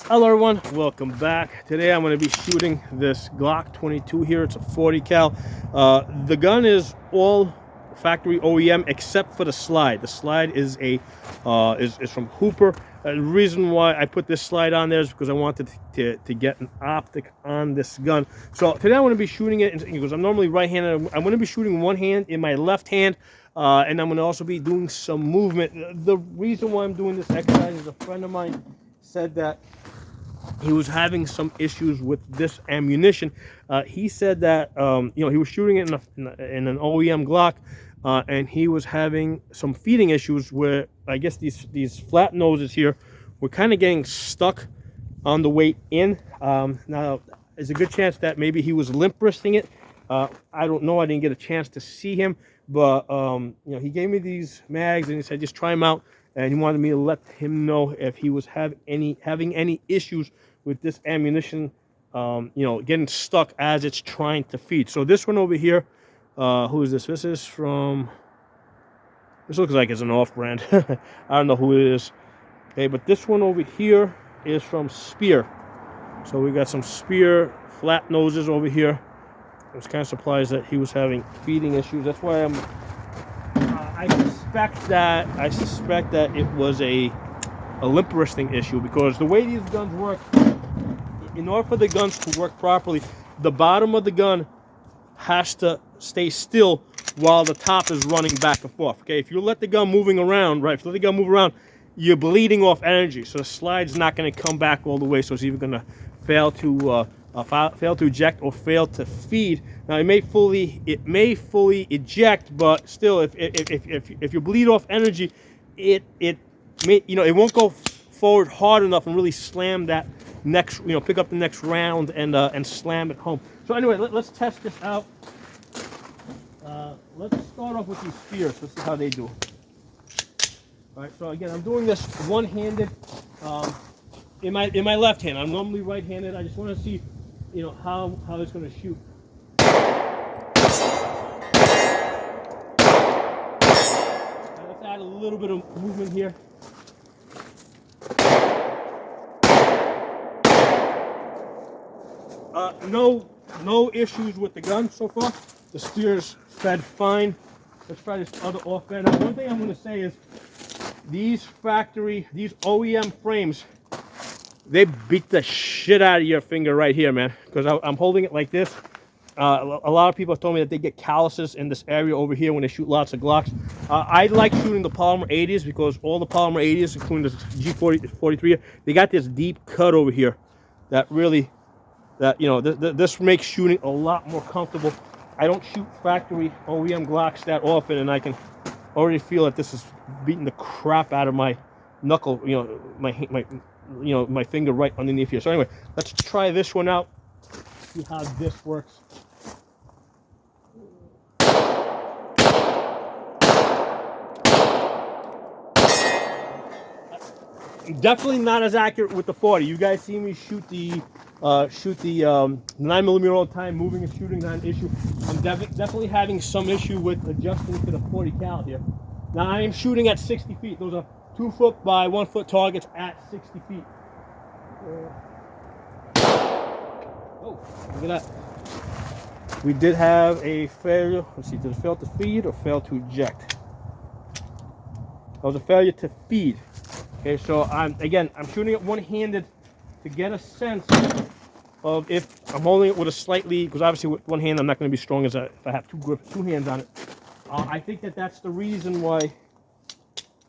Hello everyone, welcome back. Today I'm going to be shooting this Glock 22 here. It's a 40 cal. The gun is all factory OEM except for the slide. The slide is is from Hooper. The reason why I put this slide on there is because I wanted to get an optic on this gun. So today I'm going to be shooting it because I'm normally right-handed. I'm going to be shooting one hand in my left hand, and I'm going to also be doing some movement. The reason why I'm doing this exercise is a friend of mine said that he was having some issues with this ammunition. He said that he was shooting it in an OEM Glock, and he was having some feeding issues where I guess these flat noses here were kind of getting stuck on the way in. Now, there's a good chance that maybe he was limp wristing it. I don't know. I didn't get a chance to see him, but he gave me these mags and he said just try them out, and he wanted me to let him know if he was having any issues with this ammunition, getting stuck as it's trying to feed. So this one over here, who is this? This is from. This looks like it's an off-brand. I don't know who it is. Okay, but this one over here is from Spear. So we got some Spear flat noses over here. I was kind of surprised that he was having feeding issues. That's why I suspect that it was a limp wristing issue, because the way these guns work, in order for the guns to work properly, the bottom of the gun has to stay still while the top is running back and forth. Okay, if you let the gun moving around, right? If you let the gun move around, you're bleeding off energy, so the slide's not going to come back all the way. So it's either going to fail to eject or fail to feed. Now it may fully eject, but still, if you bleed off energy, it won't go forward hard enough and really slam that next, pick up the next round and slam it home. So anyway, let's test this out. Let's start off with these Spears. Let's see how they do. All right, so again, I'm doing this one-handed in my left hand. I'm normally right-handed. I just want to see, how it's going to shoot. Right, let's add a little bit of movement here. No issues with the gun so far. The Spears fed fine. Let's try this other off-bed. Now, one thing I'm going to say is these OEM frames, they beat the shit out of your finger right here, man. Because I'm holding it like this. A lot of people have told me that they get calluses in this area over here when they shoot lots of Glocks. I like shooting the polymer 80s because all the polymer 80s, including the G43, they got this deep cut over here that really, this makes shooting a lot more comfortable. I don't shoot factory OEM Glocks that often, and I can already feel that this is beating the crap out of my knuckle, my finger right underneath here. So anyway, let's try this one out, see how this works. Definitely not as accurate with the 40. You guys see me shoot the 9mm all the time, moving and shooting, not an issue. I'm definitely having some issue with adjusting to the 40 cal here. Now I am shooting at 60 feet. Those are 2 foot by 1 foot targets at 60 feet. Oh, look at that. We did have a failure. Let's see, did it fail to feed or fail to eject? That was a failure to feed. Okay, so I'm shooting it one-handed to get a sense of if I'm holding it with a slightly, because obviously with one hand I'm not going to be strong as if I have two hands on it. I think that's the reason why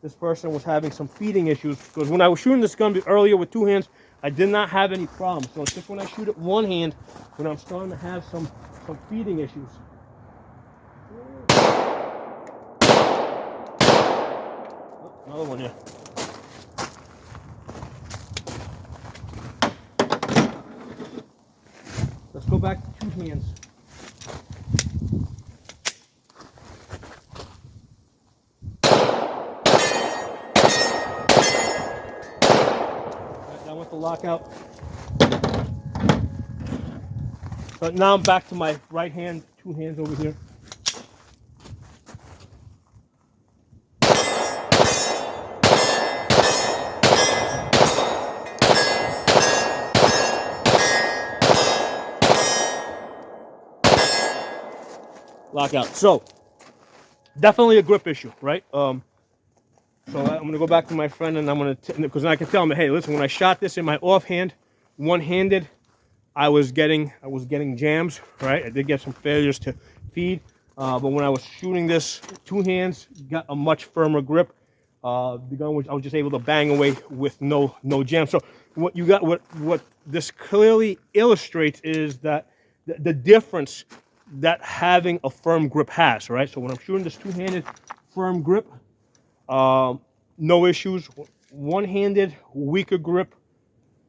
this person was having some feeding issues, because when I was shooting this gun earlier with 2 hands, I did not have any problems. So it's just when I shoot it one hand when I'm starting to have some feeding issues. Oh, another one here. Let's go back to 2 hands. Right, down with the lockout. But now I'm back to my right hand, 2 hands over here. lock out. So definitely a grip issue, right? So I'm gonna go back to my friend, and I'm gonna, because I can tell him, hey, listen, when I shot this in my offhand, one-handed, I was getting jams, right? I did get some failures to feed, but when I was shooting this two hands, got a much firmer grip. The gun was, I was just able to bang away with no jam. So what you got, what this clearly illustrates is that the difference that having a firm grip has, right? So when I'm shooting this two-handed firm grip, no issues. One-handed, weaker grip,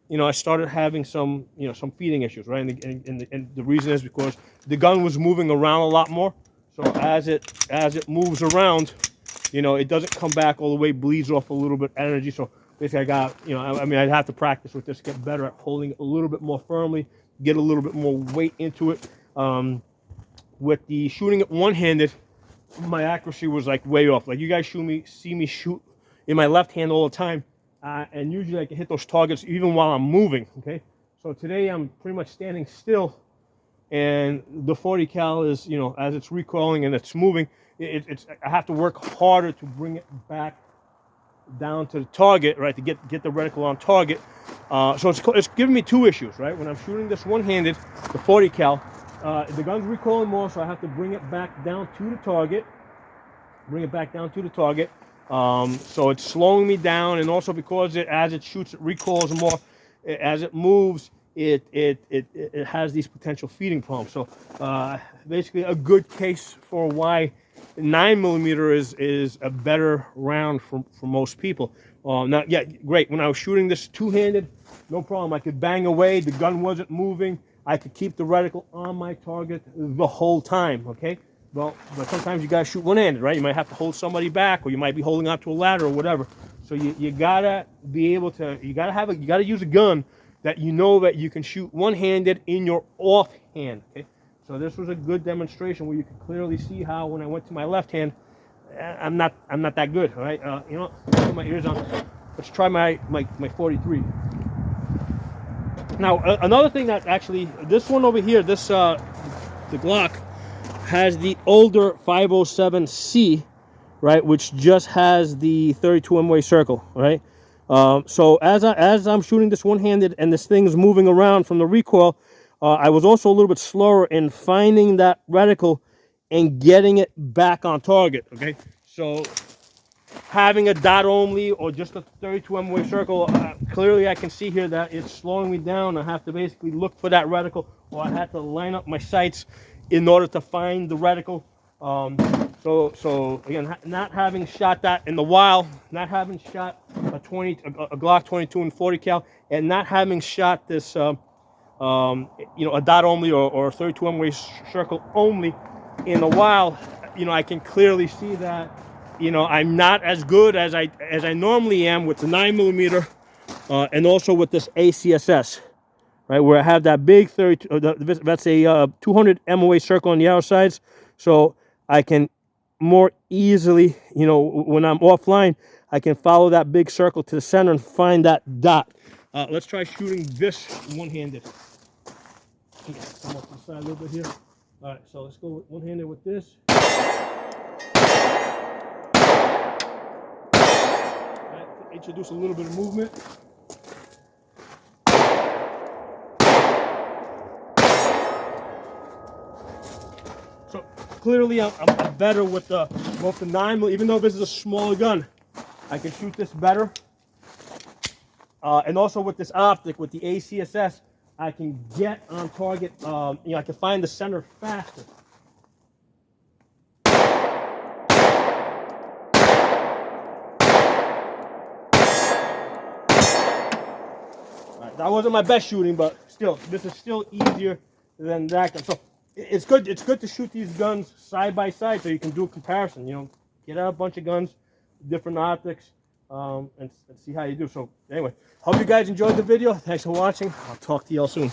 you know, I started having some, you know, some feeding issues, right? And the reason is because the gun was moving around a lot more. So as it moves around, you know, it doesn't come back all the way, bleeds off a little bit energy. So basically I got, you know, I mean, I'd have to practice with this, get better at holding it a little bit more firmly, get a little bit more weight into it. With the shooting it one-handed, my accuracy was like way off. Like you guys see me shoot in my left hand all the time. And usually I can hit those targets even while I'm moving, okay? So today I'm pretty much standing still, and the 40 cal is, you know, as it's recoiling and it's moving, I have to work harder to bring it back down to the target, right, to get the reticle on target. So it's giving me two issues, right? When I'm shooting this one-handed, the 40 cal, the gun's recoiling more, so I have to bring it back down to the target, so it's slowing me down, and also because as it shoots, it recoils more. As it moves, it has these potential feeding problems. So basically, a good case for why 9mm is a better round for most people. Now, yeah, great. When I was shooting this two-handed, no problem. I could bang away. The gun wasn't moving. I could keep the reticle on my target the whole time. Okay. Well, but sometimes you gotta shoot one-handed, right? You might have to hold somebody back, or you might be holding onto a ladder or whatever. So you gotta be able to, you gotta use a gun that you know that you can shoot one-handed in your offhand. Okay. So this was a good demonstration where you can clearly see how when I went to my left hand, I'm not that good. All right. You know, put my ears on. Let's try my 43. Now another thing that actually, this one over here, this the Glock, has the older 507C, right, which just has the 32 MOA circle, right? So as I'm shooting this one-handed and this thing's moving around from the recoil, I was also a little bit slower in finding that reticle and getting it back on target, okay? So having a dot only or just a 32 MOA circle, clearly I can see here that it's slowing me down. I have to basically look for that reticle, or I have to line up my sights in order to find the reticle. So again, not having shot that in the wild, not having shot a Glock 22 and 40 cal, and not having shot this, you know, a dot only or 32 MOA circle only in the wild, you know, I can clearly see that, you know, I'm not as good as I normally am with the 9mm, and also with this ACSS. Right, where I have that big 32, that's a 200 MOA circle on the outsides, so I can more easily, you know, when I'm offline, I can follow that big circle to the center and find that dot. Let's try shooting this one-handed. Come off the side a little bit here. All right, so let's go one-handed with this. All right, introduce a little bit of movement. So clearly I'm better with both the 9mm, even though this is a smaller gun, I can shoot this better. And also with this optic, with the ACSS, I can get on target, you know, I can find the center faster. All right, that wasn't my best shooting, but still, this is still easier than that gun. So it's good to shoot these guns side by side so you can do a comparison. You know, get out a bunch of guns, different optics, and see how you do. So anyway, hope you guys enjoyed the video. Thanks for watching. I'll talk to y'all soon.